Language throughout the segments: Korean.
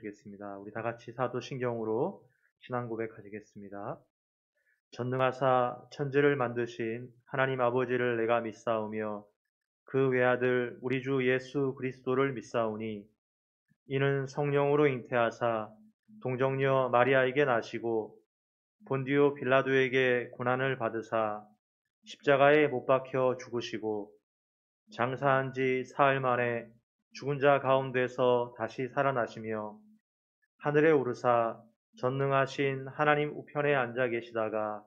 하시겠습니다. 우리 다 같이 사도신경으로 신앙 고백하시겠습니다. 전능하사 천지를 만드신 하나님 아버지를 내가 믿사오며 그 외아들 우리 주 예수 그리스도를 믿사오니 이는 성령으로 잉태하사 동정녀 마리아에게 나시고 본디오 빌라도에게 고난을 받으사 십자가에 못 박혀 죽으시고 장사한 지 사흘 만에 죽은 자 가운데서 다시 살아나시며 하늘에 오르사 전능하신 하나님 우편에 앉아 계시다가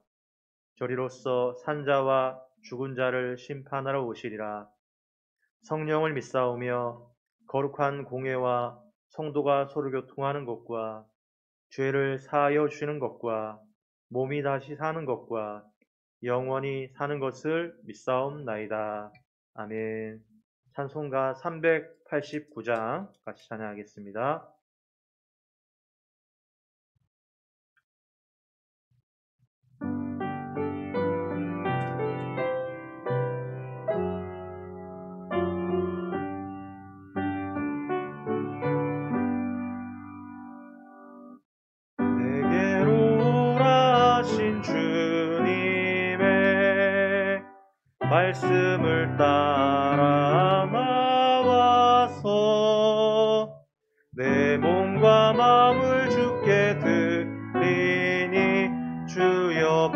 저리로서 산자와 죽은 자를 심판하러 오시리라. 성령을 믿사오며 거룩한 공회와 성도가 서로 교통하는 것과 죄를 사하여 주시는 것과 몸이 다시 사는 것과 영원히 사는 것을 믿사옵나이다. 아멘. 찬송가 389장 같이 찬양하겠습니다. 내게로 오라 하신 주님의 말씀을 따라 나와서 내 몸과 마음을 주께 드리니 주여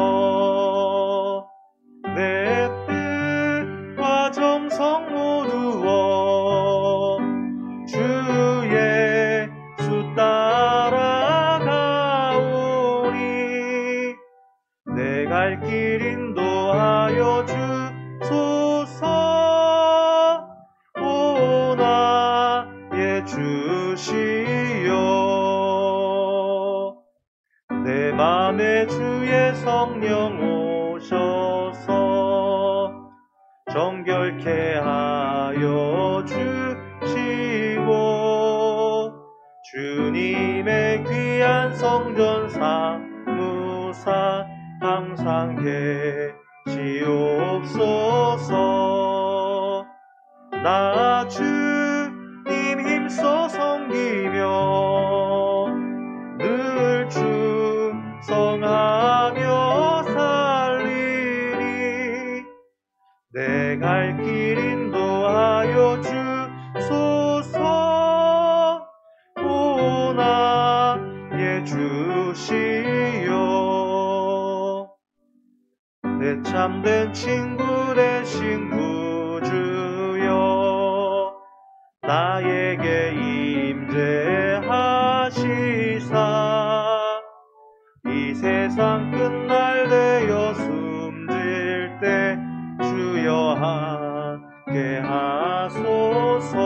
받아주소서. 내 뜻과 정성 모두어 주 예수 따라가오니 내 갈 길 인도하여 주소서. 오 나의 주시여 내 맘에 주의 성령 오셔서 정결케 하여 주시고 주님의 귀한 성전 사무사 항상 계시옵소서. 나 주님 힘써 섬기며 늘 충성하며 살리니 내 갈 길 인도하여 주소서. 오 나의 주시여 내 참된 친구 되신 구주여 나에게 임재하시사 이 세상 끝날 되어 숨질 때 주여 함께 하소서.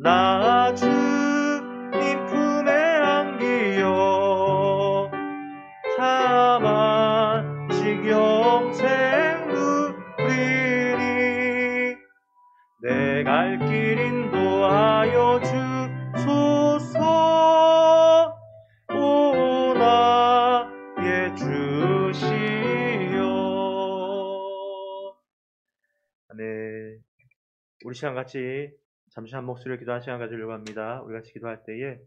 나 주님 품에 안기어 참안식 영생 누리니 내 갈 길 인도하여 주소서. 오 나의 주시여. 네, 우리 시간 같이 잠시 한 목소리로 기도하는 시간 가지려고 합니다. 우리 같이 기도할 때에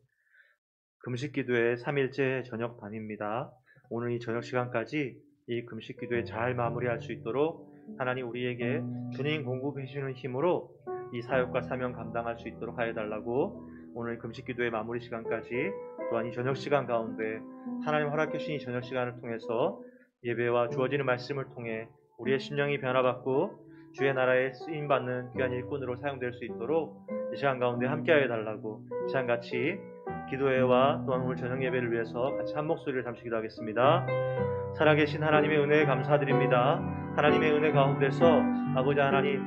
금식 기도의 3일째 저녁 반입니다. 오늘 이 저녁 시간까지 이 금식 기도에 잘 마무리할 수 있도록 하나님 우리에게 주님 공급해 주시는 힘으로 이 사역과 사명 감당할 수 있도록 하여 달라고 오늘 금식 기도의 마무리 시간까지 또한 이 저녁 시간 가운데 하나님 허락해 주신 이 저녁 시간을 통해서 예배와 주어지는 말씀을 통해 우리의 심령이 변화받고 주의 나라에 쓰임받는 귀한 일꾼으로 사용될 수 있도록 이 시간 가운데 함께하여 달라고 이 시간 같이 기도회와 또한 오늘 저녁 예배를 위해서 같이 한 목소리를 잠시 기도하겠습니다. 살아계신 하나님의 은혜에 감사드립니다. 하나님의 은혜 가운데서 아버지 하나님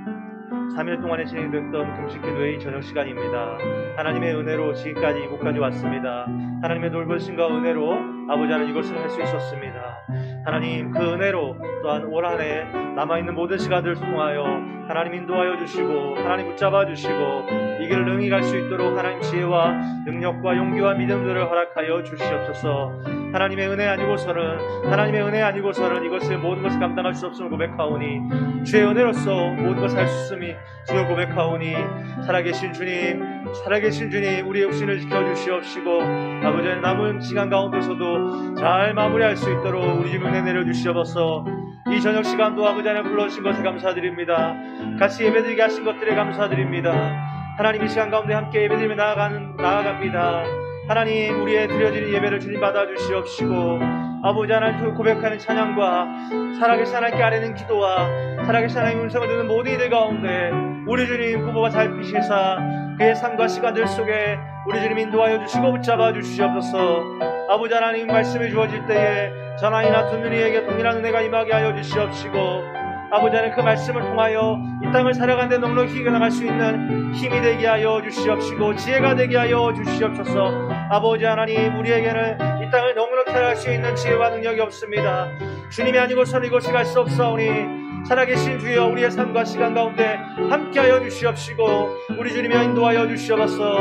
3일 동안에 진행됐던 금식 기도의 저녁 시간입니다. 하나님의 은혜로 지금까지 이곳까지 왔습니다. 하나님의 돌보심과 은혜로 아버지 하나님 이것을 할 수 있었습니다. 하나님 그 은혜로 또한 올 한 해 남아있는 모든 시간들을 통하여 하나님 인도하여 주시고 하나님 붙잡아 주시고 이 길을 능히 갈 수 있도록 하나님 지혜와 능력과 용기와 믿음들을 허락하여 주시옵소서. 하나님의 은혜 아니고서는 이것을 모든 것을 감당할 수 없음을 고백하오니 주의 은혜로서 모든 것을 할 수 있음이 주여 고백하오니 살아계신 주님 우리의 육신을 지켜주시옵시고 아버지 남은 시간 가운데서도 잘 마무리할 수 있도록 우리 주님 은혜 내려주시옵소서. 이 저녁 시간도 아버지 하나님 불러주신 것에 감사드립니다. 같이 예배드리게 하신 것들에 감사드립니다. 하나님 이 시간 가운데 함께 예배드리며 나아갑니다. 하나님 우리의 드려지는 예배를 주님 받아주시옵시고 아버지 하나님 고백하는 찬양과 살아계신 하나님께 아뢰는 기도와 살아계신 하나님 음성을 듣는 모든 이들 가운데 우리 주님 부모가 살피시사 그의 삶과 시간들 속에 우리 주님 인도하여 주시고 붙잡아 주시옵소서. 아버지 하나님 말씀이 주어질 때에 전하이나 듣는 이에게 동일한 은혜가 임하게 하여 주시옵시고 아버지 하나님 그 말씀을 통하여 이 땅을 살아가는 데 넉넉히 이겨나갈 수 있는 힘이 되게 하여 주시옵시고 지혜가 되게 하여 주시옵소서. 아버지 하나님 우리에게는 이 땅을 넉넉히 살아갈 수 있는 지혜와 능력이 없습니다. 주님이 아니고서는 이곳에 갈 수 없사오니 살아계신 주여 우리의 삶과 시간 가운데 함께하여 주시옵시고 우리 주님이 인도하여 주시옵소서.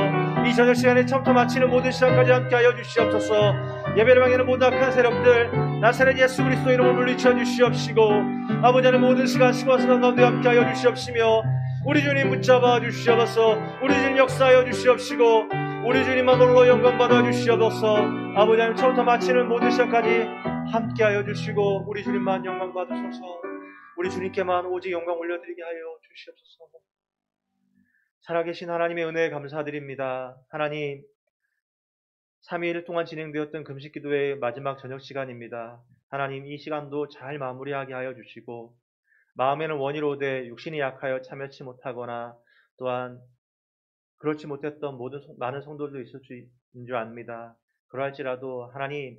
이 저녁 시간에 처음부터 마치는 모든 시간까지 함께하여 주시옵소서. 예배를 방해하는 모든 악한 세력들 나사렛 예수 그리스도 이름으로 물리쳐 주시옵시고 아버지 하나님 모든 시간 가운데 함께하여 주시옵시며 우리 주님 붙잡아 주시옵소서. 우리 주님 역사하여 주시옵시고 우리 주님만 홀로 영광 받아 주시옵소서. 아버지 하나님 처음부터 마치는 모든 시간까지 함께하여 주시고 우리 주님만 영광 받으소서. 우리 주님께만 오직 영광 올려드리게 하여 주시옵소서. 살아계신 하나님의 은혜에 감사드립니다. 하나님 3일 동안 진행되었던 금식기도의 마지막 저녁 시간입니다. 하나님 이 시간도 잘 마무리하게 하여 주시고 마음에는 원이 오되 육신이 약하여 참여치 못하거나 또한 그렇지 못했던 많은 성도들도 있을 수 있는 줄 압니다. 그러할지라도 하나님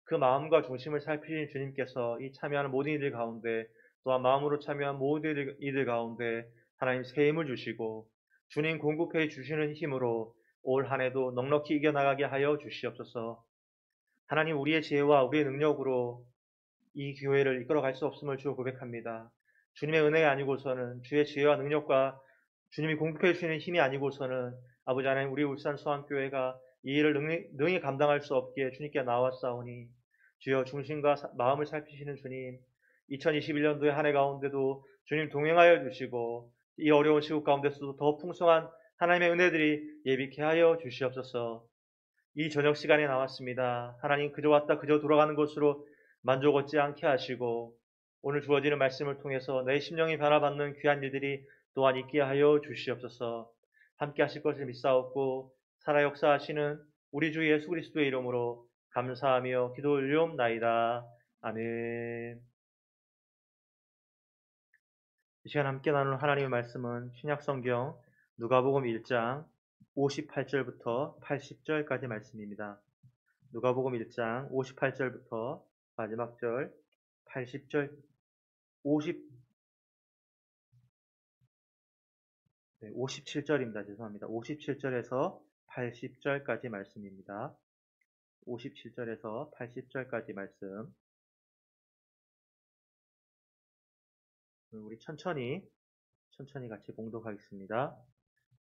그 마음과 중심을 살피신 주님께서 이 참여하는 모든 이들 가운데 또한 마음으로 참여한 모든 이들 가운데 하나님 새 힘을 주시고 주님 공급해 주시는 힘으로 올 한 해도 넉넉히 이겨나가게 하여 주시옵소서. 하나님 우리의 지혜와 우리의 능력으로 이 교회를 이끌어갈 수 없음을 주여 고백합니다. 주님의 은혜 아니고서는 주의 지혜와 능력과 주님이 공급해 주시는 힘이 아니고서는 아버지 하나님 우리 울산 서안교회가 이 일을 능히 감당할 수 없기에 주님께 나왔사오니 주여 중심과 마음을 살피시는 주님 2021년도의 한 해 가운데도 주님 동행하여 주시고 이 어려운 시국 가운데서도 더 풍성한 하나님의 은혜들이 예비케 하여 주시옵소서. 이 저녁 시간에 나왔습니다. 하나님 그저 왔다 그저 돌아가는 것으로 만족 얻지 않게 하시고 오늘 주어지는 말씀을 통해서 내 심령이 변화받는 귀한 일들이 또한 있게 하여 주시옵소서. 함께 하실 것을 믿사옵고 살아 역사하시는 우리 주 예수 그리스도의 이름으로 감사하며 기도 올리옵나이다. 아멘. 이 시간 함께 나누는 하나님의 말씀은 신약성경 누가복음 1장 58절부터 80절까지 말씀입니다. 누가복음 1장 58절부터 마지막 절 80절 57절입니다. 죄송합니다. 57절에서 80절까지 말씀입니다. 57절에서 80절까지 말씀. 우리 천천히 같이 봉독하겠습니다.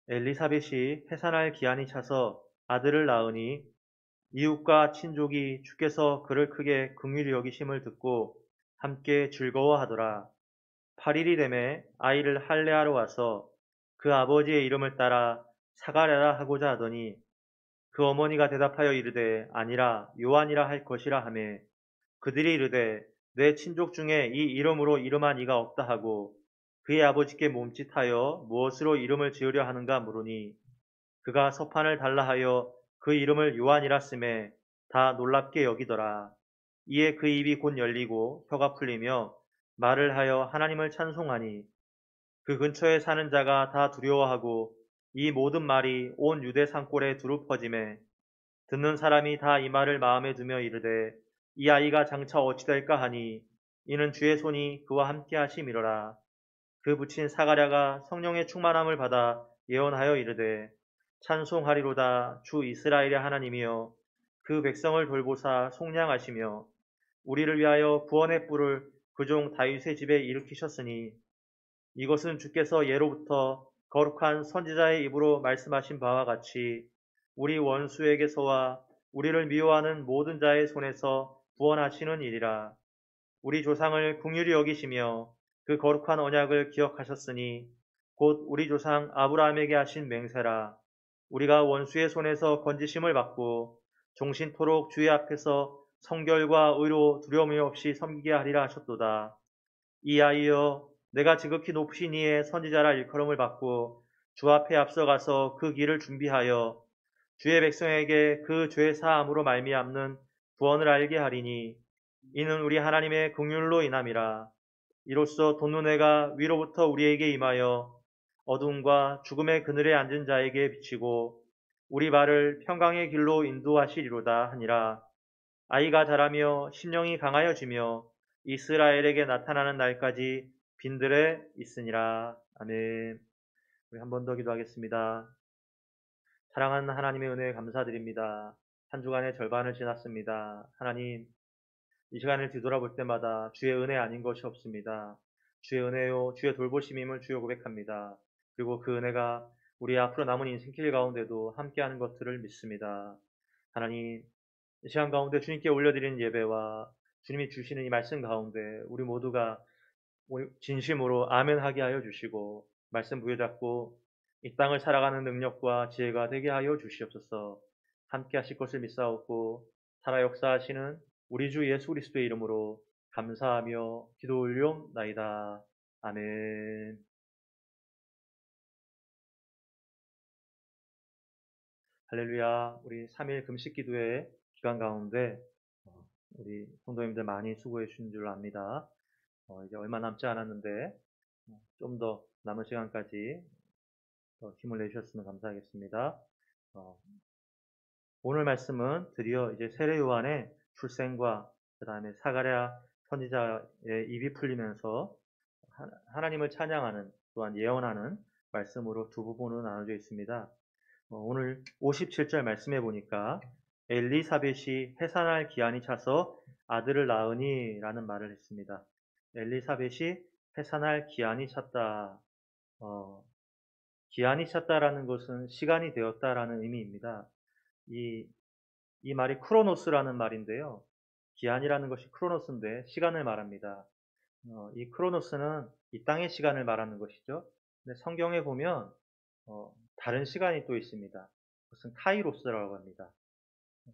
엘리사벳이 해산할 기한이 차서 아들을 낳으니 이웃과 친족이 주께서 그를 크게 긍휼히 여기심을 듣고 함께 즐거워하더라. 8일이 되매 아이를 할례하러 와서 그 아버지의 이름을 따라 사가랴라 하고자 하더니 그 어머니가 대답하여 이르되 아니라 요한이라 할 것이라 하매 그들이 이르되 내 친족 중에 이 이름으로 이름한 이가 없다 하고 그의 아버지께 몸짓하여 무엇으로 이름을 지으려 하는가 물으니 그가 서판을 달라 하여 그 이름을 요한이라 쓰매 다 놀랍게 여기더라. 이에 그 입이 곧 열리고 혀가 풀리며 말을 하여 하나님을 찬송하니 그 근처에 사는 자가 다 두려워하고 이 모든 말이 온 유대 산골에 두루 퍼지매 듣는 사람이 다 이 말을 마음에 두며 이르되 이 아이가 장차 어찌 될까 하니 이는 주의 손이 그와 함께 하심이로라. 그 부친 사가랴가 성령의 충만함을 받아 예언하여 이르되 찬송하리로다 주 이스라엘의 하나님이여 그 백성을 돌보사 속량하시며 우리를 위하여 구원의 뿔을 그 종 다윗의 집에 일으키셨으니 이것은 주께서 예로부터 거룩한 선지자의 입으로 말씀하신 바와 같이 우리 원수에게서와 우리를 미워하는 모든 자의 손에서 구원하시는 일이라. 우리 조상을 긍휼히 여기시며 그 거룩한 언약을 기억하셨으니 곧 우리 조상 아브라함에게 하신 맹세라. 우리가 원수의 손에서 건지심을 받고 종신토록 주의 앞에서 성결과 의로 두려움이 없이 섬기게 하리라 하셨도다. 이하이여 내가 지극히 높으신 이의 선지자라 일컬음을 받고 주 앞에 앞서가서 그 길을 준비하여 주의 백성에게 그 죄 사함으로 말미암는 구원을 알게 하리니 이는 우리 하나님의 긍휼로 인함이라. 이로써 돈눈해가 위로부터 우리에게 임하여 어둠과 죽음의 그늘에 앉은 자에게 비치고 우리 발을 평강의 길로 인도하시리로다 하니라. 아이가 자라며 심령이 강하여지며 이스라엘에게 나타나는 날까지 빈들에 있으니라. 아멘. 우리 한 번 더 기도하겠습니다. 사랑하는 하나님의 은혜에 감사드립니다. 한 주간의 절반을 지났습니다. 하나님, 이 시간을 뒤돌아볼 때마다 주의 은혜 아닌 것이 없습니다. 주의 은혜요, 주의 돌보심임을 주여 고백합니다. 그리고 그 은혜가 우리 앞으로 남은 인생길 가운데도 함께하는 것들을 믿습니다. 하나님, 이 시간 가운데 주님께 올려드리는 예배와 주님이 주시는 이 말씀 가운데 우리 모두가 진심으로 아멘하게 하여 주시고 말씀 부여잡고 이 땅을 살아가는 능력과 지혜가 되게 하여 주시옵소서. 함께 하실 것을 믿사옵고 살아 역사하시는 우리 주 예수 그리스도의 이름으로 감사하며 기도 올리옵나이다. 아멘. 할렐루야. 우리 3일 금식 기도회 기간 가운데 우리 성도님들 많이 수고해 주신 줄 압니다. 이제 얼마 남지 않았는데 좀 더 남은 시간까지 힘을 내주셨으면 감사하겠습니다. 오늘 말씀은 드디어 이제 세례 요한의 출생과 그 다음에 사가랴 선지자의 입이 풀리면서 하나님을 찬양하는 또한 예언하는 말씀으로 두 부분으로 나눠져 있습니다. 오늘 57절 말씀해 보니까 엘리사벳이 해산할 기한이 차서 아들을 낳으니 라는 말을 했습니다. 엘리사벳이 해산할 기한이 찼다. 기한이 찼다라는 것은 시간이 되었다라는 의미입니다. 이 말이 크로노스라는 말인데요. 기한이라는 것이 크로노스인데 시간을 말합니다. 이 크로노스는 이 땅의 시간을 말하는 것이죠. 근데 성경에 보면 다른 시간이 또 있습니다. 그것은 카이로스라고 합니다.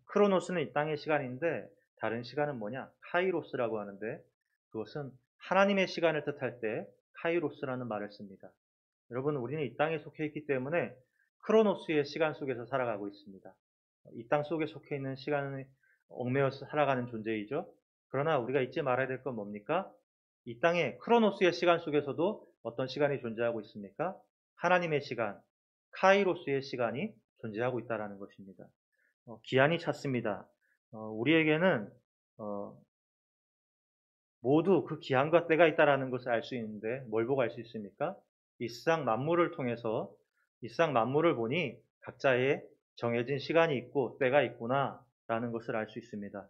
크로노스는 이 땅의 시간인데 다른 시간은 뭐냐? 카이로스라고 하는데 그것은 하나님의 시간을 뜻할 때 카이로스라는 말을 씁니다. 여러분, 우리는 이 땅에 속해 있기 때문에 크로노스의 시간 속에서 살아가고 있습니다. 이 땅 속에 속해 있는 시간을 얽매여서 살아가는 존재이죠. 그러나 우리가 잊지 말아야 될 건 뭡니까? 이 땅의 크로노스의 시간 속에서도 어떤 시간이 존재하고 있습니까? 하나님의 시간, 카이로스의 시간이 존재하고 있다는 것입니다. 기한이 찼습니다. 우리에게는 모두 그 기한과 때가 있다는 것을 알 수 있는데 뭘 보고 알 수 있습니까? 이 세상 만물을 통해서 이 세상 만물을 보니 각자의 정해진 시간이 있고 때가 있구나 라는 것을 알 수 있습니다.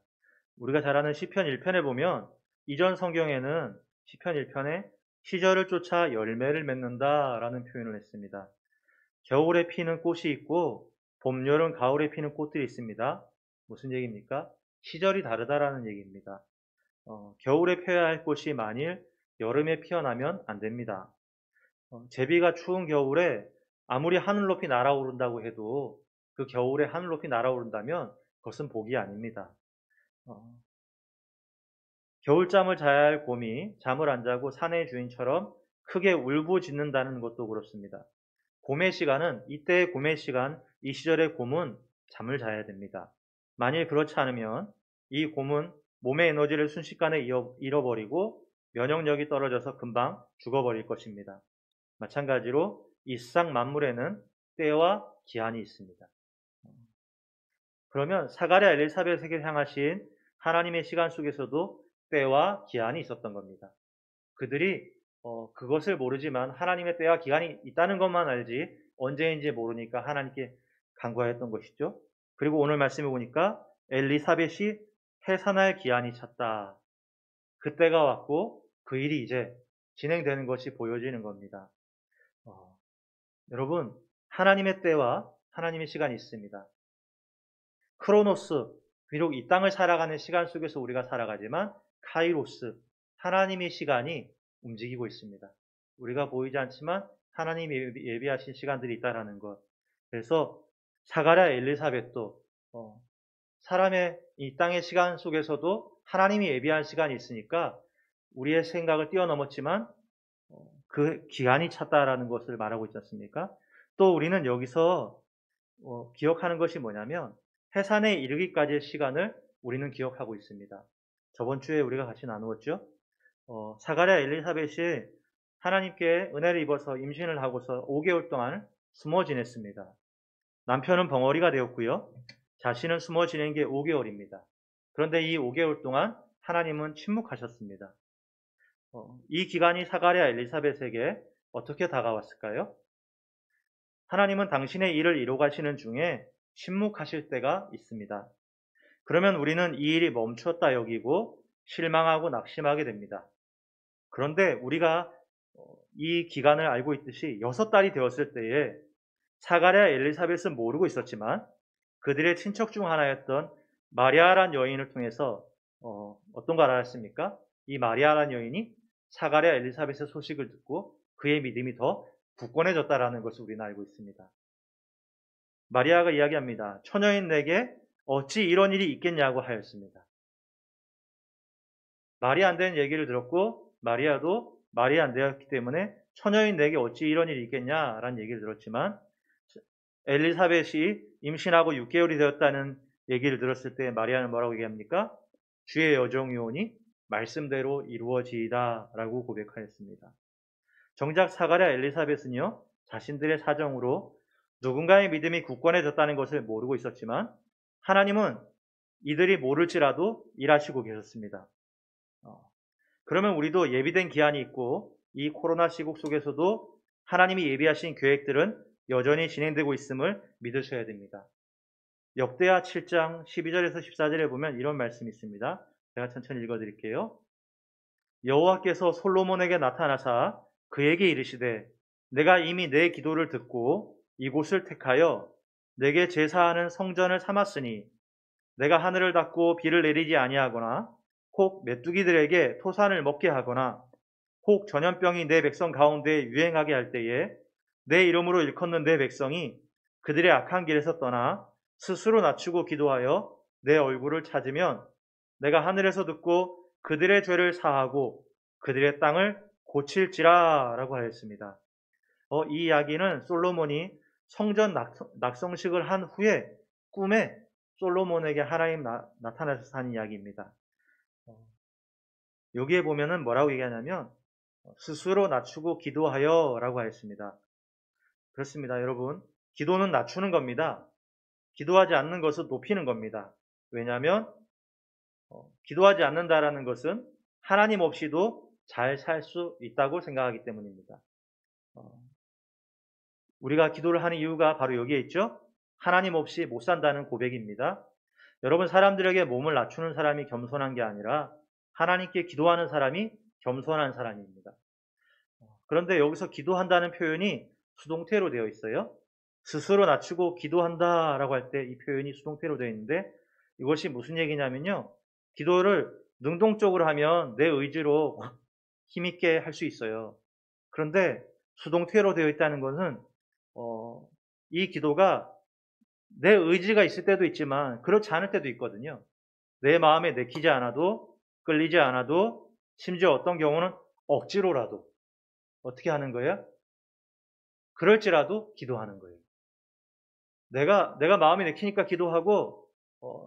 우리가 잘 아는 시편 1편에 보면 이전 성경에는 시편 1편에 시절을 쫓아 열매를 맺는다 라는 표현을 했습니다. 겨울에 피는 꽃이 있고 봄, 여름, 가을에 피는 꽃들이 있습니다. 무슨 얘기입니까? 시절이 다르다라는 얘기입니다. 겨울에 피어야 할 꽃이 만일 여름에 피어나면 안 됩니다. 제비가 추운 겨울에 아무리 하늘 높이 날아오른다고 해도 그 겨울에 하늘 높이 날아오른다면 그것은 복이 아닙니다. 겨울잠을 자야 할 곰이 잠을 안 자고 사내의 주인처럼 크게 울부짖는다는 것도 그렇습니다. 곰의 시간은 이때의 곰의 시간, 이 시절의 곰은 잠을 자야 됩니다. 만일 그렇지 않으면 이 곰은 몸의 에너지를 순식간에 잃어버리고 면역력이 떨어져서 금방 죽어버릴 것입니다. 마찬가지로 이 세상 만물에는 때와 기한이 있습니다. 그러면 사가랴 엘리사벳에게 향하신 하나님의 시간 속에서도 때와 기한이 있었던 겁니다. 그들이 그것을 모르지만 하나님의 때와 기한이 있다는 것만 알지 언제인지 모르니까 하나님께 간구하였던 것이죠. 그리고 오늘 말씀해 보니까 엘리사벳이 해산할 기한이 찼다. 그때가 왔고 그 일이 이제 진행되는 것이 보여지는 겁니다. 어, 여러분, 하나님의 때와 하나님의 시간이 있습니다. 크로노스, 비록 이 땅을 살아가는 시간 속에서 우리가 살아가지만 카이로스, 하나님의 시간이 움직이고 있습니다. 우리가 보이지 않지만 하나님이 예비하신 시간들이 있다라는 것. 그래서 사가랴 엘리사벳도 사람의 이 땅의 시간 속에서도 하나님이 예비한 시간이 있으니까 우리의 생각을 뛰어넘었지만 그 기한이 찼다라는 것을 말하고 있지 않습니까? 또 우리는 여기서 기억하는 것이 뭐냐면 해산에 이르기까지의 시간을 우리는 기억하고 있습니다. 저번 주에 우리가 같이 나누었죠. 사가랴 엘리사벳이 하나님께 은혜를 입어서 임신을 하고서 5개월 동안 숨어 지냈습니다. 남편은 벙어리가 되었고요. 자신은 숨어 지낸 게 5개월입니다. 그런데 이 5개월 동안 하나님은 침묵하셨습니다. 이 기간이 사가랴 엘리사벳에게 어떻게 다가왔을까요? 하나님은 당신의 일을 이루가시는 중에 침묵하실 때가 있습니다. 그러면 우리는 이 일이 멈췄다 여기고 실망하고 낙심하게 됩니다. 그런데 우리가 이 기간을 알고 있듯이 6달이 되었을 때에 사가랴 엘리사벳은 모르고 있었지만 그들의 친척 중 하나였던 마리아란 여인을 통해서 어떤 걸 알았습니까? 이 마리아란 여인이 사가랴 엘리사벳의 소식을 듣고 그의 믿음이 더 굳건해졌다라는 것을 우리는 알고 있습니다. 마리아가 이야기합니다. 처녀인 내게 어찌 이런 일이 있겠냐고 하였습니다. 말이 안 되는 얘기를 들었고 마리아도 말이 안 되었기 때문에 처녀인 내게 어찌 이런 일이 있겠냐라는 얘기를 들었지만 엘리사벳이 임신하고 6개월이 되었다는 얘기를 들었을 때 마리아는 뭐라고 얘기합니까? 주의 여종이오니 말씀대로 이루어지이다 라고 고백하였습니다. 정작 사가랴 엘리사벳은요, 자신들의 사정으로 누군가의 믿음이 굳건해졌다는 것을 모르고 있었지만 하나님은 이들이 모를지라도 일하시고 계셨습니다. 그러면 우리도 예비된 기한이 있고 이 코로나 시국 속에서도 하나님이 예비하신 계획들은 여전히 진행되고 있음을 믿으셔야 됩니다. 역대하 7장 12절에서 14절에 보면 이런 말씀이 있습니다. 제가 천천히 읽어드릴게요. 여호와께서 솔로몬에게 나타나사 그에게 이르시되 내가 이미 내 기도를 듣고 이곳을 택하여 내게 제사하는 성전을 삼았으니 내가 하늘을 닫고 비를 내리지 아니하거나 혹 메뚜기들에게 토산을 먹게 하거나 혹 전염병이 내 백성 가운데 유행하게 할 때에 내 이름으로 일컫는 내 백성이 그들의 악한 길에서 떠나 스스로 낮추고 기도하여 내 얼굴을 찾으면 내가 하늘에서 듣고 그들의 죄를 사하고 그들의 땅을 고칠지라 라고 하였습니다. 이 이야기는 솔로몬이 성전 낙성식을 한 후에 꿈에 솔로몬에게 하나님 나타나셔서 하는 이야기입니다. 여기에 보면은 뭐라고 얘기하냐면 스스로 낮추고 기도하여 라고 하였습니다. 그렇습니다, 여러분. 기도는 낮추는 겁니다. 기도하지 않는 것은 높이는 겁니다. 왜냐하면 기도하지 않는다라는 것은 하나님 없이도 잘 살 수 있다고 생각하기 때문입니다. 우리가 기도를 하는 이유가 바로 여기에 있죠. 하나님 없이 못 산다는 고백입니다. 여러분, 사람들에게 몸을 낮추는 사람이 겸손한 게 아니라 하나님께 기도하는 사람이 겸손한 사람입니다. 그런데 여기서 기도한다는 표현이 수동태로 되어 있어요. 스스로 낮추고 기도한다라고 할 때 이 표현이 수동태로 되어 있는데 이것이 무슨 얘기냐면요. 기도를 능동적으로 하면 내 의지로 힘있게 할 수 있어요. 그런데 수동태로 되어 있다는 것은 이 기도가 내 의지가 있을 때도 있지만 그렇지 않을 때도 있거든요. 내 마음에 내키지 않아도 끌리지 않아도 심지어 어떤 경우는 억지로라도 어떻게 하는 거예요? 그럴지라도 기도하는 거예요. 내가 마음에 내키니까 기도하고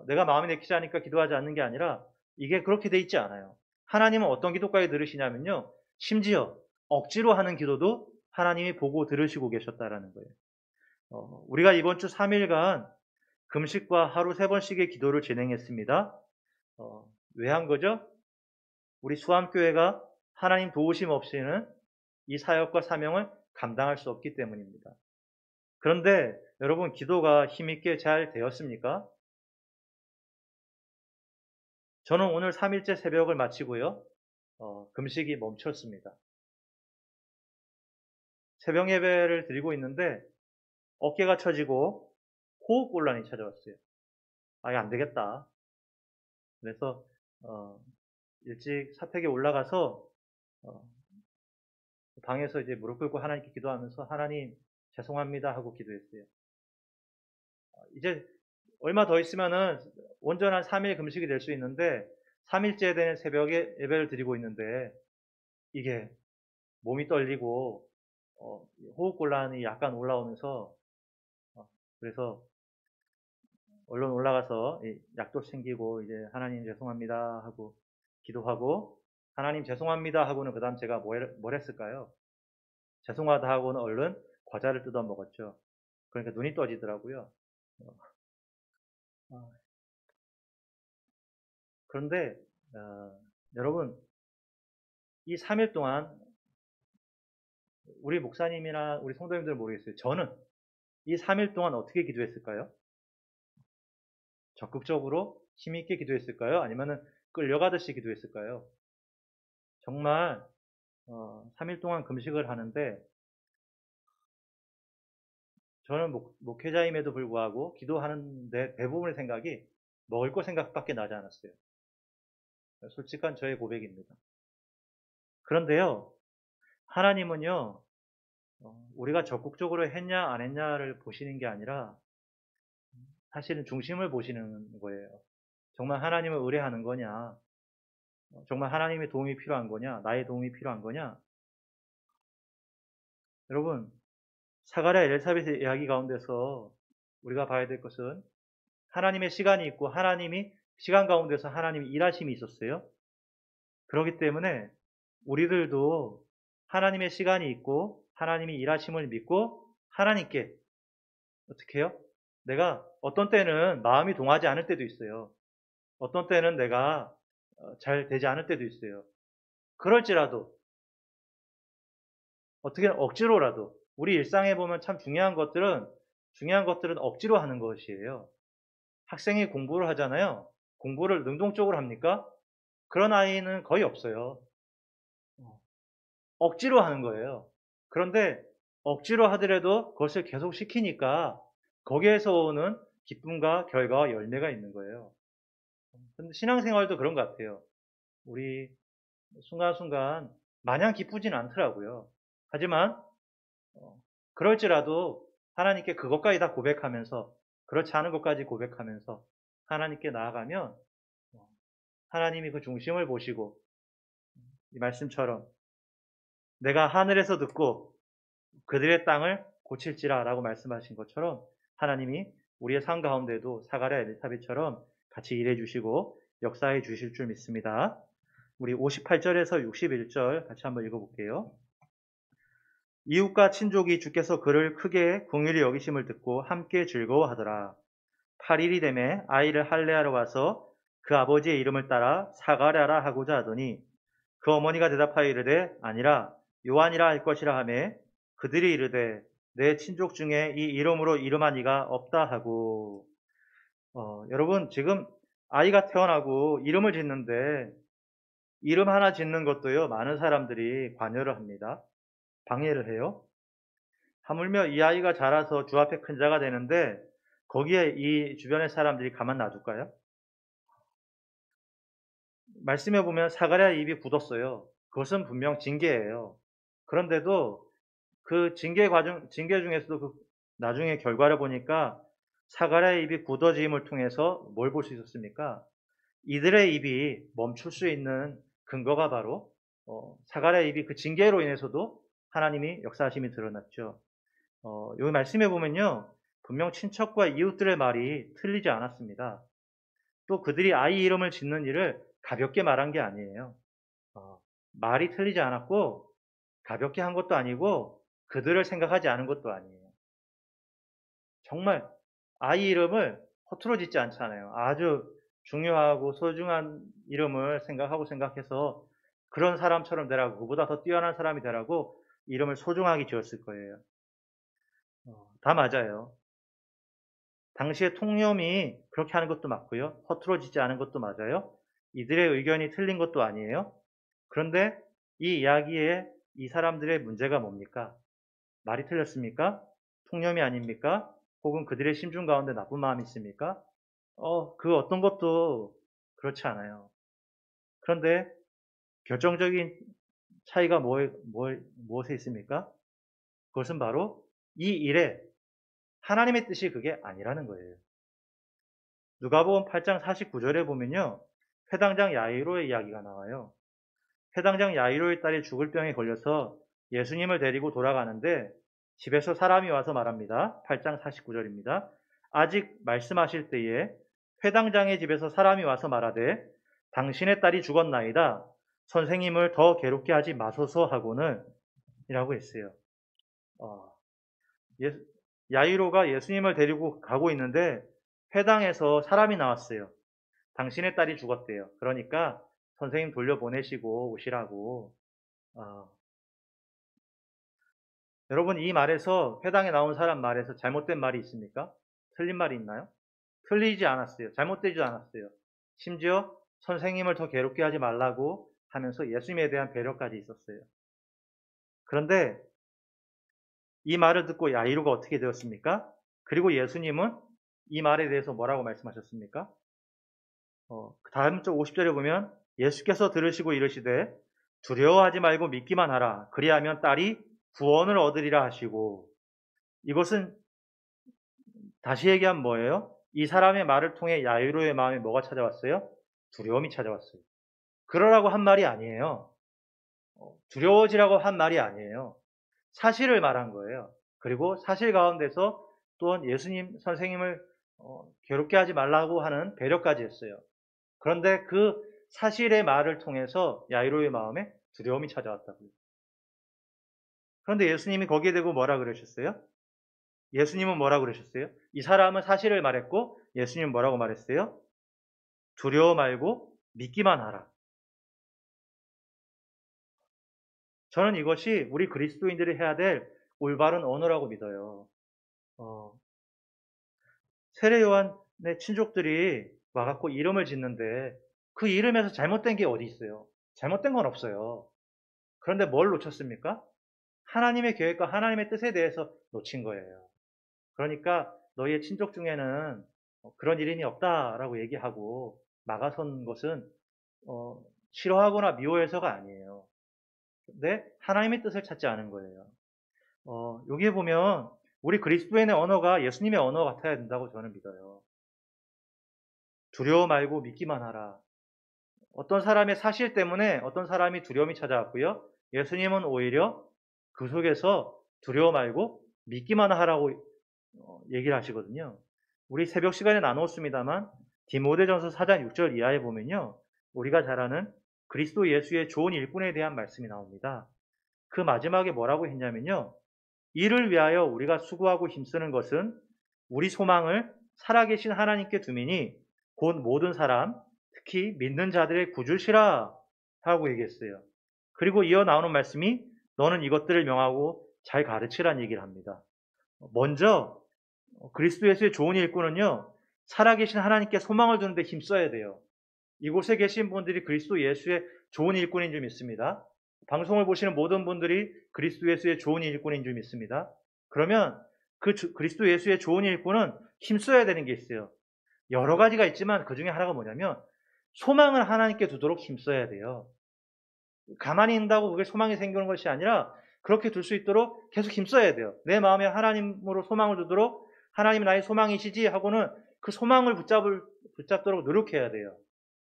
내가 마음에 내키지 않으니까 기도하지 않는 게 아니라 이게 그렇게 돼 있지 않아요. 하나님은 어떤 기도까지 들으시냐면요. 심지어 억지로 하는 기도도 하나님이 보고 들으시고 계셨다라는 거예요. 우리가 이번 주 3일간 금식과 하루 3번씩의 기도를 진행했습니다. 왜 한 거죠? 우리 수암교회가 하나님 도우심 없이는 이 사역과 사명을 감당할 수 없기 때문입니다. 그런데 여러분, 기도가 힘있게 잘 되었습니까? 저는 오늘 3일째 새벽을 마치고요. 금식이 멈췄습니다. 새벽 예배를 드리고 있는데 어깨가 처지고 호흡곤란이 찾아왔어요. 이게 안 되겠다. 그래서 일찍 사택에 올라가서 방에서 이제 무릎 꿇고 하나님께 기도하면서 하나님 죄송합니다 하고 기도했어요. 이제 얼마 더 있으면은 온전한 3일 금식이 될 수 있는데 3일째 되는 새벽에 예배를 드리고 있는데 이게 몸이 떨리고 호흡곤란이 약간 올라오면서 그래서 얼른 올라가서 약도 챙기고 이제 하나님 죄송합니다 하고 기도하고 하나님 죄송합니다 하고는 그 다음 제가 뭘 했을까요? 죄송하다 하고는 얼른 과자를 뜯어 먹었죠. 그러니까 눈이 떠지더라고요. 그런데 여러분 이 3일 동안 우리 목사님이나 우리 성도님들은 모르겠어요. 저는 이 3일 동안 어떻게 기도했을까요? 적극적으로 힘있게 기도했을까요? 아니면은 끌려가듯이 기도했을까요? 정말 3일 동안 금식을 하는데 저는 목회자임에도 불구하고 기도하는데 대부분의 생각이 먹을 거 생각밖에 나지 않았어요. 솔직한 저의 고백입니다. 그런데요, 하나님은요, 우리가 적극적으로 했냐 안 했냐를 보시는 게 아니라 사실은 중심을 보시는 거예요. 정말 하나님을 의뢰하는 거냐, 정말 하나님의 도움이 필요한 거냐, 나의 도움이 필요한 거냐. 여러분, 사가랴 엘사벳의 이야기 가운데서 우리가 봐야 될 것은 하나님의 시간이 있고 하나님이 시간 가운데서 하나님이 일하심이 있었어요. 그렇기 때문에 우리들도 하나님의 시간이 있고 하나님이 일하심을 믿고 하나님께 어떻게 해요? 내가 어떤 때는 마음이 동하지 않을 때도 있어요. 어떤 때는 내가 잘 되지 않을 때도 있어요. 그럴지라도 어떻게 억지로라도 우리 일상에 보면 참 중요한 것들은 억지로 하는 것이에요. 학생이 공부를 하잖아요. 공부를 능동적으로 합니까? 그런 아이는 거의 없어요. 억지로 하는 거예요. 그런데 억지로 하더라도 그것을 계속 시키니까 거기에서 오는 기쁨과 결과와 열매가 있는 거예요. 근데 신앙생활도 그런 것 같아요. 우리 순간순간 마냥 기쁘진 않더라고요. 하지만 그럴지라도 하나님께 그것까지 다 고백하면서 그렇지 않은 것까지 고백하면서 하나님께 나아가면 하나님이 그 중심을 보시고 이 말씀처럼 내가 하늘에서 듣고 그들의 땅을 고칠지라 라고 말씀하신 것처럼 하나님이 우리의 삶 가운데도 사가랴 엘사벳처럼 같이 일해 주시고 역사해 주실 줄 믿습니다. 우리 58절에서 61절 같이 한번 읽어볼게요. 이웃과 친족이 주께서 그를 크게 긍휼히 여기심을 듣고 함께 즐거워하더라. 8일이 되매 아이를 할례하러 와서 그 아버지의 이름을 따라 사가랴라 하고자 하더니 그 어머니가 대답하여 이르되 아니라 요한이라 할 것이라 하매 그들이 이르되 내 친족 중에 이 이름으로 이름한 이가 없다 하고 여러분 지금 아이가 태어나고 이름을 짓는데 이름 하나 짓는 것도요 많은 사람들이 관여를 합니다. 방해를 해요. 하물며 이 아이가 자라서 주 앞에 큰 자가 되는데 거기에 이 주변의 사람들이 가만 놔둘까요? 말씀해 보면 사가랴 입이 굳었어요. 그것은 분명 징계예요. 그런데도 그 징계 중에서도 그 나중에 결과를 보니까 사가랴의 입이 굳어짐을 통해서 뭘 볼 수 있었습니까? 이들의 입이 멈출 수 있는 근거가 바로 사가랴의 입이 그 징계로 인해서도 하나님이 역사하심이 드러났죠. 여기 말씀해 보면요. 분명 친척과 이웃들의 말이 틀리지 않았습니다. 또 그들이 아이 이름을 짓는 일을 가볍게 말한 게 아니에요. 말이 틀리지 않았고 가볍게 한 것도 아니고 그들을 생각하지 않은 것도 아니에요. 정말 아이 이름을 허투루 짓지 않잖아요. 아주 중요하고 소중한 이름을 생각해서 그런 사람처럼 되라고 그보다 더 뛰어난 사람이 되라고 이름을 소중하게 지었을 거예요. 다 맞아요. 당시에 통념이 그렇게 하는 것도 맞고요. 허투루 짓지 않은 것도 맞아요. 이들의 의견이 틀린 것도 아니에요. 그런데 이 이야기에 이 사람들의 문제가 뭡니까? 말이 틀렸습니까? 통념이 아닙니까? 혹은 그들의 심중 가운데 나쁜 마음이 있습니까? 그 어떤 것도 그렇지 않아요. 그런데 결정적인 차이가 무엇에 있습니까? 그것은 바로 이 일에 하나님의 뜻이 그게 아니라는 거예요. 누가복음 8장 49절에 보면요. 회당장 야이로의 이야기가 나와요. 회당장 야이로의 딸이 죽을 병에 걸려서 예수님을 데리고 돌아가는데 집에서 사람이 와서 말합니다. 8장 49절입니다. 아직 말씀하실 때에 회당장의 집에서 사람이 와서 말하되 당신의 딸이 죽었나이다. 선생님을 더 괴롭게 하지 마소서 하고는 이라고 했어요. 야이로가 예수님을 데리고 가고 있는데 회당에서 사람이 나왔어요. 당신의 딸이 죽었대요. 그러니까 선생님 돌려보내시고 오시라고. 여러분, 이 말에서, 회당에 나온 사람 말에서 잘못된 말이 있습니까? 틀린 말이 있나요? 틀리지 않았어요. 잘못되지 않았어요. 심지어 선생님을 더 괴롭게 하지 말라고 하면서 예수님에 대한 배려까지 있었어요. 그런데 이 말을 듣고 야이로가 어떻게 되었습니까? 그리고 예수님은 이 말에 대해서 뭐라고 말씀하셨습니까? 다음 쪽 50절에 보면 예수께서 들으시고 이르시되 두려워하지 말고 믿기만 하라. 그리하면 딸이 구원을 얻으리라 하시고, 이것은 다시 얘기하면 뭐예요? 이 사람의 말을 통해 야이로의 마음에 뭐가 찾아왔어요? 두려움이 찾아왔어요. 그러라고 한 말이 아니에요. 두려워지라고 한 말이 아니에요. 사실을 말한 거예요. 그리고 사실 가운데서 또한 예수님 선생님을 괴롭게 하지 말라고 하는 배려까지 했어요. 그런데 그 사실의 말을 통해서 야이로의 마음에 두려움이 찾아왔다고요. 그런데 예수님이 거기에 대고 뭐라 그러셨어요? 예수님은 뭐라 그러셨어요? 이 사람은 사실을 말했고 예수님은 뭐라고 말했어요? 두려워 말고 믿기만 하라. 저는 이것이 우리 그리스도인들이 해야 될 올바른 언어라고 믿어요. 세례 요한의 친족들이 와갖고 이름을 짓는데 그 이름에서 잘못된 게 어디 있어요? 잘못된 건 없어요. 그런데 뭘 놓쳤습니까? 하나님의 계획과 하나님의 뜻에 대해서 놓친 거예요. 그러니까 너희의 친족 중에는 그런 이름이 없다라고 얘기하고 막아선 것은 싫어하거나 미워해서가 아니에요. 근데 하나님의 뜻을 찾지 않은 거예요. 여기에 보면 우리 그리스도인의 언어가 예수님의 언어 같아야 된다고 저는 믿어요. 두려워 말고 믿기만 하라. 어떤 사람의 사실 때문에 어떤 사람이 두려움이 찾아왔고요. 예수님은 오히려 그 속에서 두려워 말고 믿기만 하라고 얘기를 하시거든요. 우리 새벽 시간에 나눴습니다만 디모데전서 4장 6절 이하에 보면요. 우리가 잘 아는 그리스도 예수의 좋은 일꾼에 대한 말씀이 나옵니다. 그 마지막에 뭐라고 했냐면요. 이를 위하여 우리가 수고하고 힘쓰는 것은 우리 소망을 살아계신 하나님께 두미니 곧 모든 사람, 특히 믿는 자들의 구주시라 하고 얘기했어요. 그리고 이어 나오는 말씀이 너는 이것들을 명하고 잘 가르치라는 얘기를 합니다. 먼저 그리스도 예수의 좋은 일꾼은요. 살아계신 하나님께 소망을 두는데 힘써야 돼요. 이곳에 계신 분들이 그리스도 예수의 좋은 일꾼인 줄 믿습니다. 방송을 보시는 모든 분들이 그리스도 예수의 좋은 일꾼인 줄 믿습니다. 그러면 그리스도 예수의 좋은 일꾼은 힘써야 되는 게 있어요. 여러 가지가 있지만 그 중에 하나가 뭐냐면 소망을 하나님께 두도록 힘써야 돼요. 가만히 있는다고 그게 소망이 생기는 것이 아니라 그렇게 둘 수 있도록 계속 힘써야 돼요. 내 마음에 하나님으로 소망을 두도록 하나님이 나의 소망이시지 하고는 그 소망을 붙잡도록 노력해야 돼요.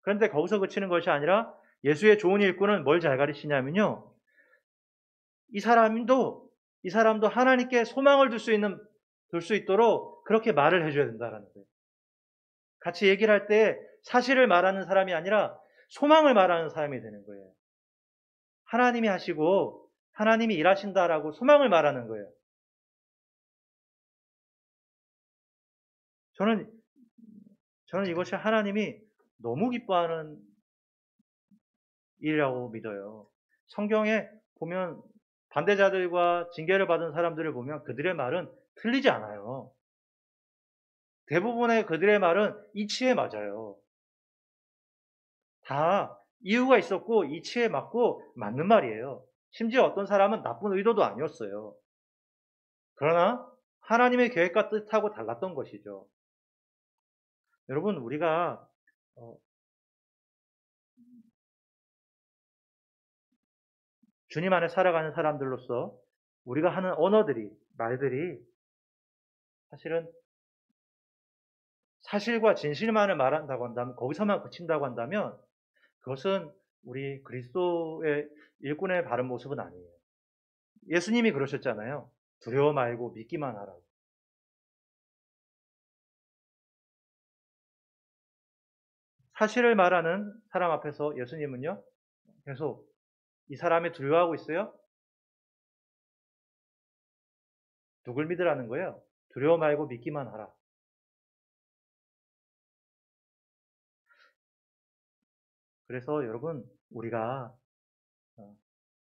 그런데 거기서 그치는 것이 아니라 예수의 좋은 일꾼은 뭘 잘 가르치냐면요. 이 사람도 하나님께 소망을 둘 수 있도록 그렇게 말을 해줘야 된다는 거예요. 같이 얘기를 할 때 사실을 말하는 사람이 아니라 소망을 말하는 사람이 되는 거예요. 하나님이 하시고 하나님이 일하신다라고 소망을 말하는 거예요. 저는 이것이 하나님이 너무 기뻐하는 일이라고 믿어요. 성경에 보면 반대자들과 징계를 받은 사람들을 보면 그들의 말은 틀리지 않아요. 대부분의 그들의 말은 이치에 맞아요. 다 이유가 있었고 이치에 맞고 맞는 말이에요. 심지어 어떤 사람은 나쁜 의도도 아니었어요. 그러나 하나님의 계획과 뜻하고 달랐던 것이죠. 여러분, 우리가 어, 주님 안에 살아가는 사람들로서 우리가 하는 언어들이, 말들이 사실은 사실과 진실만을 말한다고 한다면, 거기서만 그친다고 한다면 그것은 우리 그리스도의 일꾼의 바른 모습은 아니에요. 예수님이 그러셨잖아요. 두려워 말고 믿기만 하라고. 사실을 말하는 사람 앞에서 예수님은요, 계속 이 사람이 두려워하고 있어요? 누굴 믿으라는 거예요? 두려워 말고 믿기만 하라. 그래서 여러분, 우리가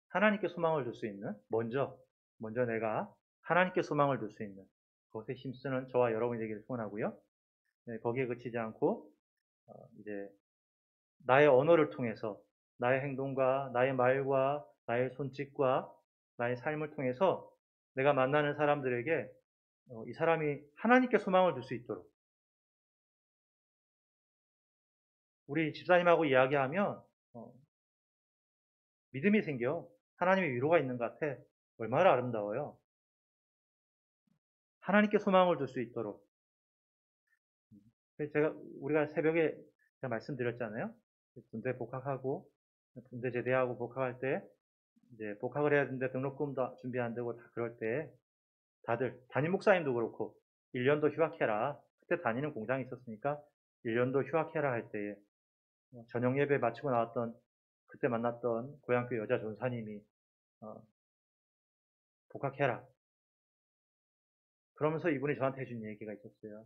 하나님께 소망을 둘 수 있는, 먼저 내가 하나님께 소망을 둘 수 있는 그것에 힘쓰는 저와 여러분이 되기를 소원하고요. 네, 거기에 그치지 않고 이제 나의 언어를 통해서 나의 행동과 나의 말과 나의 손짓과 나의 삶을 통해서 내가 만나는 사람들에게 이 사람이 하나님께 소망을 둘 수 있도록, 우리 집사님하고 이야기하면 믿음이 생겨. 하나님의 위로가 있는 것 같아. 얼마나 아름다워요. 하나님께 소망을 둘 수 있도록. 그래서 우리가 새벽에 제가 말씀드렸잖아요. 군대 복학하고 군대 제대하고 복학할 때 이제 복학을 해야 되는데 등록금도 준비 안 되고 다 그럴 때 다들 담임 목사님도 그렇고 1년도 휴학해라. 그때 다니는 공장이 있었으니까 1년도 휴학해라 할 때에 저녁 예배 마치고 나왔던 그때 만났던 고향교 여자 전사님이 복학해라. 그러면서 이분이 저한테 해준 얘기가 있었어요.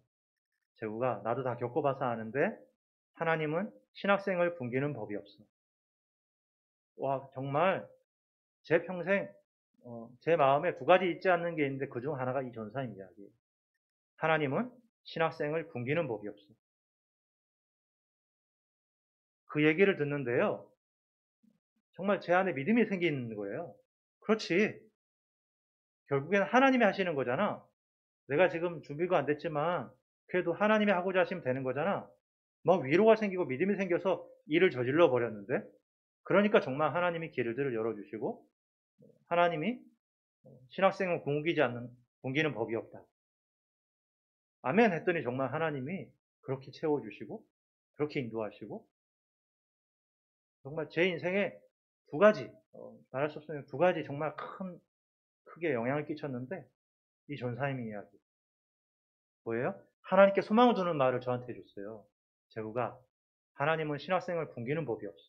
재우가 나도 다 겪어봐서 아는데 하나님은 신학생을 굶기는 법이 없어. 와, 정말 제 평생 제 마음에 두 가지 잊지 않는 게 있는데 그중 하나가 이 전사님 이야기예요. 하나님은 신학생을 굶기는 법이 없어. 그 얘기를 듣는데요. 정말 제 안에 믿음이 생기는 거예요. 그렇지. 결국에는 하나님이 하시는 거잖아. 내가 지금 준비가 안 됐지만 그래도 하나님이 하고자 하시면 되는 거잖아. 막 위로가 생기고 믿음이 생겨서 일을 저질러 버렸는데, 그러니까 정말 하나님이 길들을 열어주시고 하나님이 신학생은 굶기는 법이 없다. 아멘 했더니 정말 하나님이 그렇게 채워주시고 그렇게 인도하시고 정말 제 인생에 두 가지, 말할 수 없으면 두 가지 정말 크게 영향을 끼쳤는데 이 전사님의 이야기. 뭐예요? 하나님께 소망을 두는 말을 저한테 해줬어요. 제후가 하나님은 신학생을 굶기는 법이 없어.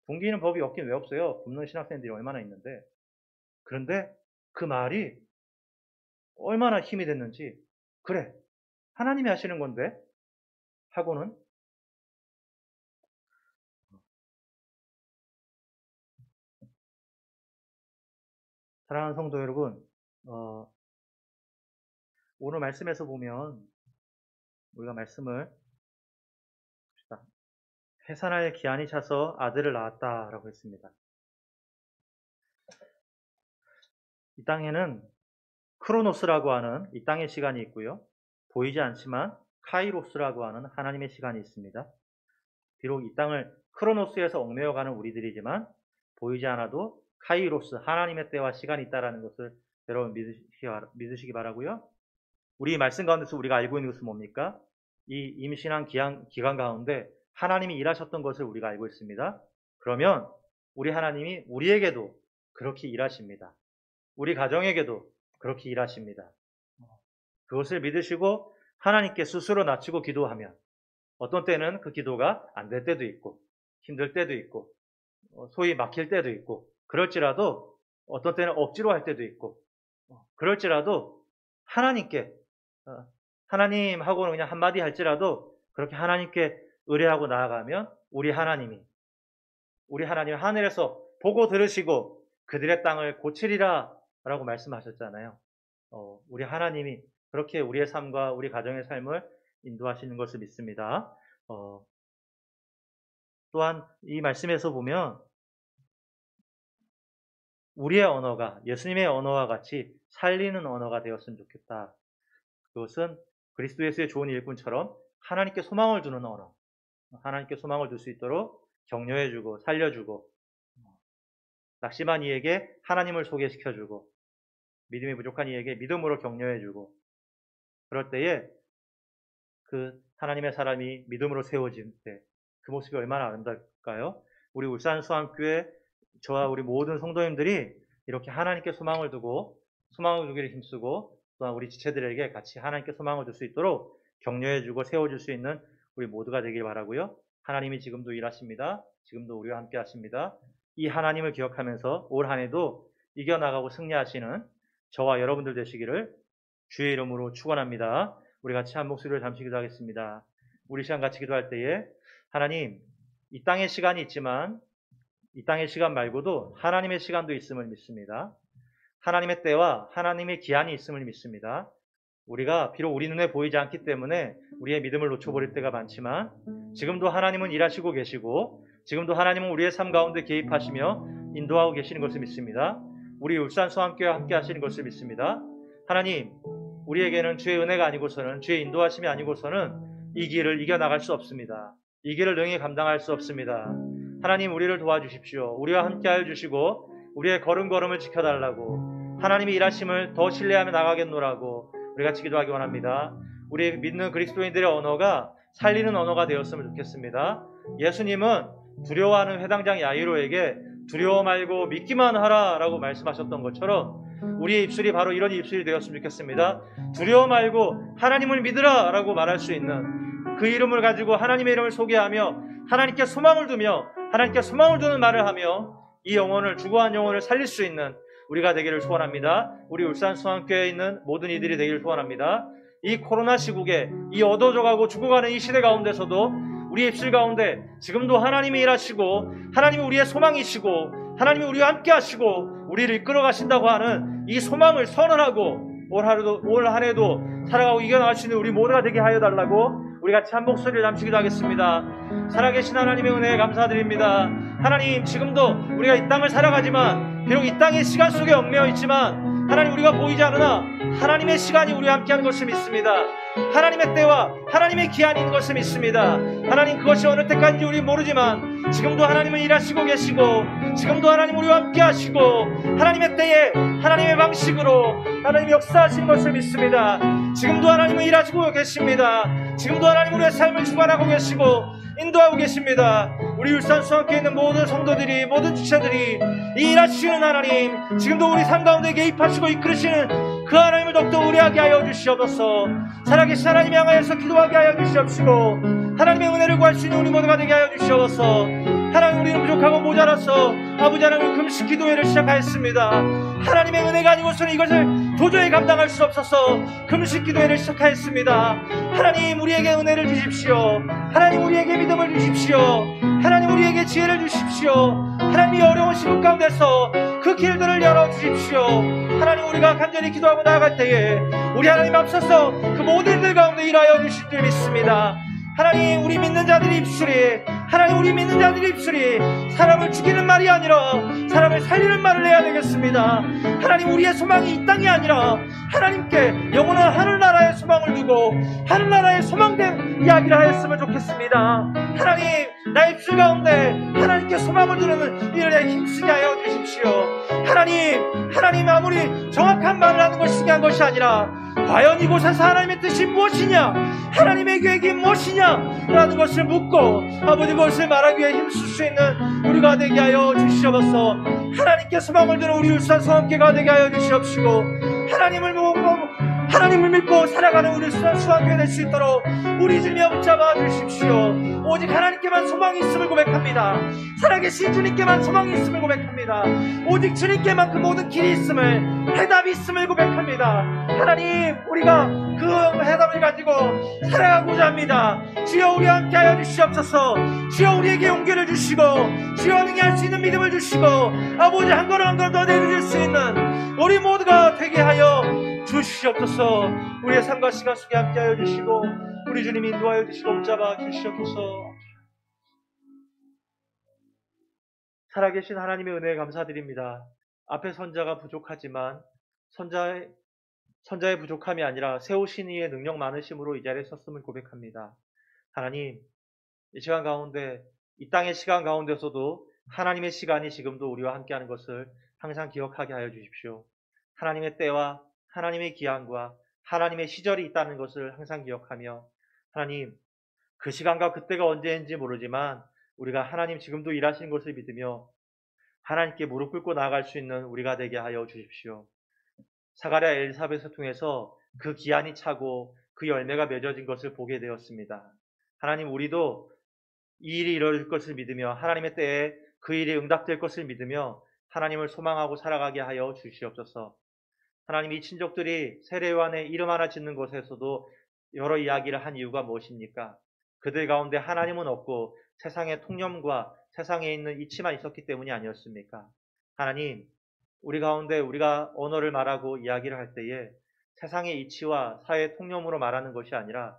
굶기는 법이 없긴 왜 없어요? 굶는 신학생들이 얼마나 있는데. 그런데 그 말이 얼마나 힘이 됐는지, 그래, 하나님이 하시는 건데 하고는 사랑하는 성도 여러분, 오늘 말씀에서 보면 우리가 말씀을 봅시다. 해산할 기한이 차서 아들을 낳았다라고 했습니다. 이 땅에는 크로노스라고 하는 이 땅의 시간이 있고요. 보이지 않지만 카이로스라고 하는 하나님의 시간이 있습니다. 비록 이 땅을 크로노스에서 얽매여가는 우리들이지만 보이지 않아도 카이로스, 하나님의 때와 시간이 있다는 것을 여러분 믿으시기 바라고요. 우리 말씀 가운데서 우리가 알고 있는 것은 뭡니까? 이 임신한 기간 가운데 하나님이 일하셨던 것을 우리가 알고 있습니다. 그러면 우리 하나님이 우리에게도 그렇게 일하십니다. 우리 가정에게도 그렇게 일하십니다. 그것을 믿으시고 하나님께 스스로 낮추고 기도하면 어떤 때는 그 기도가 안 될 때도 있고 힘들 때도 있고 소위 막힐 때도 있고 그럴지라도 어떤 때는 억지로 할 때도 있고 그럴지라도 하나님께 하나님 하고는 그냥 한마디 할지라도 그렇게 하나님께 의뢰하고 나아가면 우리 하나님이 하늘에서 보고 들으시고 그들의 땅을 고치리라 라고 말씀하셨잖아요. 우리 하나님이 그렇게 우리의 삶과 우리 가정의 삶을 인도하시는 것을 믿습니다. 또한 이 말씀에서 보면 우리의 언어가 예수님의 언어와 같이 살리는 언어가 되었으면 좋겠다. 그것은 그리스도 예수의 좋은 일꾼처럼 하나님께 소망을 두는 언어, 하나님께 소망을 둘 수 있도록 격려해주고 살려주고, 낙심한 이에게 하나님을 소개시켜주고, 믿음이 부족한 이에게 믿음으로 격려해주고, 그럴 때에 그 하나님의 사람이 믿음으로 세워질 때 그 모습이 얼마나 아름다울까요? 우리 울산 수암교회 저와 우리 모든 성도님들이 이렇게 하나님께 소망을 두고 소망을 두기를 힘쓰고, 또한 우리 지체들에게 같이 하나님께 소망을 줄 수 있도록 격려해주고 세워줄 수 있는 우리 모두가 되길 바라고요. 하나님이 지금도 일하십니다. 지금도 우리와 함께 하십니다. 이 하나님을 기억하면서 올 한 해도 이겨나가고 승리하시는 저와 여러분들 되시기를 주의 이름으로 축원합니다. 우리 같이 한 목소리를 잠시 기도하겠습니다. 우리 시간 같이 기도할 때에 하나님, 이 땅의 시간이 있지만 이 땅의 시간 말고도 하나님의 시간도 있음을 믿습니다. 하나님의 때와 하나님의 기한이 있음을 믿습니다. 우리가 비록 우리 눈에 보이지 않기 때문에 우리의 믿음을 놓쳐버릴 때가 많지만 지금도 하나님은 일하시고 계시고 지금도 하나님은 우리의 삶 가운데 개입하시며 인도하고 계시는 것을 믿습니다. 우리 울산 수암교회와 함께 하시는 것을 믿습니다. 하나님, 우리에게는 주의 은혜가 아니고서는 주의 인도하심이 아니고서는 이 길을 이겨나갈 수 없습니다. 이 길을 능히 감당할 수 없습니다. 하나님, 우리를 도와주십시오. 우리와 함께하여 주시고 우리의 걸음걸음을 지켜달라고, 하나님의 일하심을 더 신뢰하며 나가겠노라고 우리 같이 기도하기 원합니다. 우리 믿는 그리스도인들의 언어가 살리는 언어가 되었으면 좋겠습니다. 예수님은 두려워하는 회당장 야이로에게 두려워 말고 믿기만 하라 라고 말씀하셨던 것처럼 우리의 입술이 바로 이런 입술이 되었으면 좋겠습니다. 두려워 말고 하나님을 믿으라 라고 말할 수 있는, 그 이름을 가지고 하나님의 이름을 소개하며 하나님께 소망을 두며 하나님께 소망을 두는 말을 하며 이 영혼을, 죽어간 영혼을 살릴 수 있는 우리가 되기를 소원합니다. 우리 울산 수암교회에 있는 모든 이들이 되기를 소원합니다. 이 코로나 시국에 이 어두워져가고 죽어가는 이 시대 가운데서도 우리의 입술 가운데 지금도 하나님이 일하시고 하나님이 우리의 소망이시고 하나님이 우리와 함께 하시고 우리를 이끌어 가신다고 하는 이 소망을 선언하고 올 한 해도 살아가고 이겨나갈 수 있는 우리 모두가 되게 하여 달라고 우리 같이 한 목소리를 잠시 기도하겠습니다. 살아계신 하나님의 은혜에 감사드립니다. 하나님, 지금도 우리가 이 땅을 살아가지만 비록 이 땅의 시간 속에 얽매여 있지만 하나님, 우리가 보이지 않으나 하나님의 시간이 우리와 함께하는 것을 믿습니다. 하나님의 때와 하나님의 기한이 있는 것을 믿습니다. 하나님, 그것이 어느 때까지인지 우리 모르지만 지금도 하나님은 일하시고 계시고 지금도 하나님 우리와 함께 하시고 하나님의 때에 하나님의 방식으로 하나님이 역사하시는 것을 믿습니다. 지금도 하나님은 일하시고 계십니다. 지금도 하나님 우리의 삶을 주관하고 계시고 인도하고 계십니다. 우리 울산 수암교회에 있는 모든 성도들이, 모든 지체들이 이 일하시는 하나님, 지금도 우리 삶 가운데 개입하시고 이끌으시는 그 하나님을 더욱더 의뢰하게 하여 주시옵소서. 살아계신 하나님 향하여서 기도하게 하여 주시옵시고 하나님의 은혜를 구할 수 있는 우리 모두가 되게 하여 주시옵소서. 하나님, 우리는 부족하고 모자라서 아버지 하나님 금식 기도회를 시작하였습니다. 하나님의 은혜가 아니고서는 이것을 도저히 감당할 수 없어서 금식 기도회를 시작하였습니다. 하나님, 우리에게 은혜를 주십시오. 하나님, 우리에게 믿음을 주십시오. 하나님, 우리에게 지혜를 주십시오. 하나님이 어려운 시국 가운데서 그 길들을 열어주십시오. 하나님, 우리가 간절히 기도하고 나아갈 때에 우리 하나님 앞서서 그 모든 들 가운데 일하여 주실 줄 믿습니다. 하나님, 우리 믿는 자들의 입술이, 하나님, 우리 믿는 자들의 입술이 사람을 죽이는 말이 아니라 사람을 살리는 말을 해야 되겠습니다. 하나님, 우리의 소망이 이 땅이 아니라 하나님께 영원한 하늘나라의 소망을 두고 하늘나라의 소망된 이야기를 하였으면 좋겠습니다. 하나님, 나의 입술 가운데 하나님께 소망을 두는 일에 힘쓰게 하여 주십시오. 하나님, 아무리 정확한 말을 하는 것이 중요한 것이 아니라 과연 이곳에서 하나님의 뜻이 무엇이냐, 하나님의 계획이 무엇이냐 라는 것을 묻고 아버지 그것을 말하기 위해 힘쓸 수 있는 우리가 되게 하여 주시옵소서. 하나님께 소망을 두는 우리 울산 수암교회가 되게 하여 주시옵시고 하나님을 믿고 살아가는 우리 울산 수암교회 될 수 있도록 우리 주님에 붙잡아 주십시오. 오직 하나님께만 소망이 있음을 고백합니다. 살아계신 주님께만 소망이 있음을 고백합니다. 오직 주님께만 그 모든 길이 있음을, 해답이 있음을 고백합니다. 하나님, 우리가 그 해답을 가지고 살아가고자 합니다. 주여, 우리와 함께하여 주시옵소서. 주여, 우리에게 용기를 주시고 주여, 능히할 수 있는 믿음을 주시고 아버지 한 걸음 한 걸음 더 내려줄 수 있는 우리 모두가 되게 하여 주시옵소서. 우리의 삶과 시간 속에 함께하여 주시고 우리 주님 인도하여 주시고 붙잡아 주시옵소서. 살아계신 하나님의 은혜에 감사드립니다. 앞에 선자가 부족하지만 선자의 부족함이 아니라 세우신 이의 능력 많으심으로 이 자리에 섰음을 고백합니다. 하나님, 이 시간 가운데, 이 땅의 시간 가운데서도 하나님의 시간이 지금도 우리와 함께하는 것을 항상 기억하게 하여 주십시오. 하나님의 때와 하나님의 기한과 하나님의 시절이 있다는 것을 항상 기억하며, 하나님, 그 시간과 그때가 언제인지 모르지만 우리가 하나님 지금도 일하시는 것을 믿으며 하나님께 무릎 꿇고 나아갈 수 있는 우리가 되게 하여 주십시오. 사가랴 엘사벳을 통해서 그 기한이 차고 그 열매가 맺어진 것을 보게 되었습니다. 하나님, 우리도 이 일이 이루어질 것을 믿으며 하나님의 때에 그 일이 응답될 것을 믿으며 하나님을 소망하고 살아가게 하여 주시옵소서. 하나님, 이 친족들이 세례요한의 이름 하나 짓는 곳에서도 여러 이야기를 한 이유가 무엇입니까? 그들 가운데 하나님은 없고 세상의 통념과 세상에 있는 이치만 있었기 때문이 아니었습니까? 하나님, 우리 가운데 우리가 언어를 말하고 이야기를 할 때에 세상의 이치와 사회의 통념으로 말하는 것이 아니라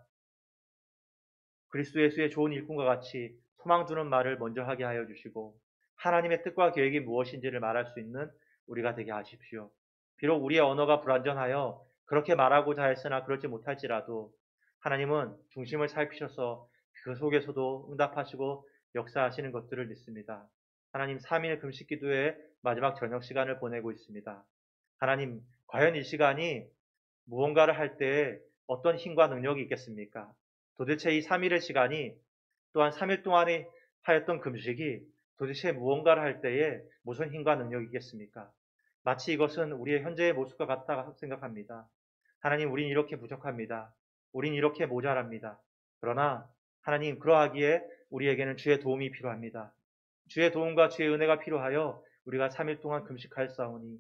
그리스도 예수의 좋은 일꾼과 같이 소망 주는 말을 먼저 하게 하여 주시고 하나님의 뜻과 계획이 무엇인지를 말할 수 있는 우리가 되게 하십시오. 비록 우리의 언어가 불완전하여 그렇게 말하고자 했으나 그렇지 못할지라도 하나님은 중심을 살피셔서 그 속에서도 응답하시고 역사하시는 것들을 믿습니다. 하나님, 3일 금식 기도의 마지막 저녁 시간을 보내고 있습니다. 하나님, 과연 이 시간이 무언가를 할 때에 어떤 힘과 능력이 있겠습니까? 도대체 이 3일의 시간이 또한 3일 동안에 하였던 금식이 도대체 무언가를 할 때에 무슨 힘과 능력이 있겠습니까? 마치 이것은 우리의 현재의 모습과 같다 생각합니다. 하나님, 우린 이렇게 부족합니다. 우린 이렇게 모자랍니다. 그러나 하나님, 그러하기에 우리에게는 주의 도움이 필요합니다. 주의 도움과 주의 은혜가 필요하여 우리가 3일 동안 금식하였사오니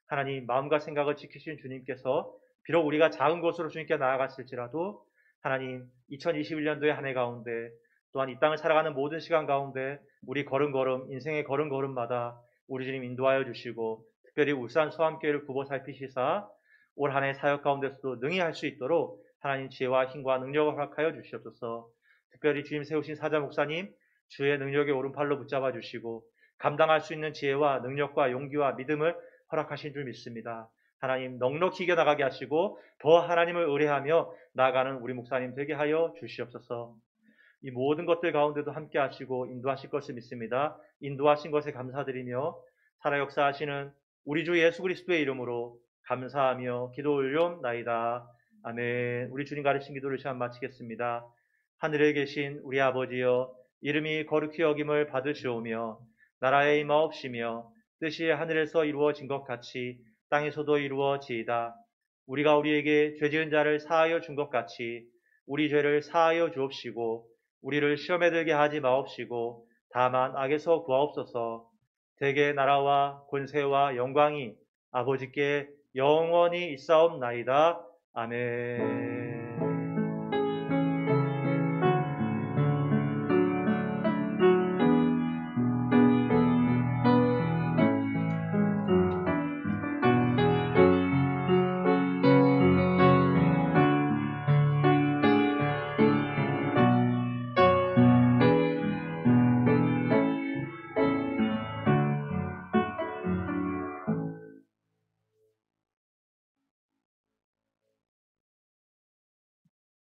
하나님, 마음과 생각을 지키신 주님께서 비록 우리가 작은 곳으로 주님께 나아갔을지라도 하나님, 2021년도의 한 해 가운데 또한 이 땅을 살아가는 모든 시간 가운데 우리 걸음걸음, 인생의 걸음걸음마다 우리 주님 인도하여 주시고 특별히 울산 서함교회를 굽어 살피시사 올 한 해 사역 가운데서도 능히 할 수 있도록 하나님 지혜와 힘과 능력을 허락하여 주시옵소서. 특별히 주님 세우신 사자 목사님 주의 능력의 오른팔로 붙잡아 주시고 감당할 수 있는 지혜와 능력과 용기와 믿음을 허락하신 줄 믿습니다. 하나님, 넉넉히 이겨나가게 하시고 더 하나님을 의뢰하며 나아가는 우리 목사님 되게 하여 주시옵소서. 이 모든 것들 가운데도 함께 하시고 인도하실 것을 믿습니다. 인도하신 것에 감사드리며 살아 역사하시는 우리 주 예수 그리스도의 이름으로 감사하며 기도 올려옵나이다. 아멘. 우리 주님 가르친 기도를 시간 마치겠습니다. 하늘에 계신 우리 아버지여, 이름이 거룩히 여김을 받으시오며 나라의 임하옵시며 뜻이 하늘에서 이루어진 것 같이 땅에서도 이루어지이다. 우리가 우리에게 죄 지은 자를 사하여 준 것 같이 우리 죄를 사하여 주옵시고 우리를 시험에 들게 하지 마옵시고 다만 악에서 구하옵소서. 대개 나라와 권세와 영광이 아버지께 영원히 있사옵나이다. 아멘.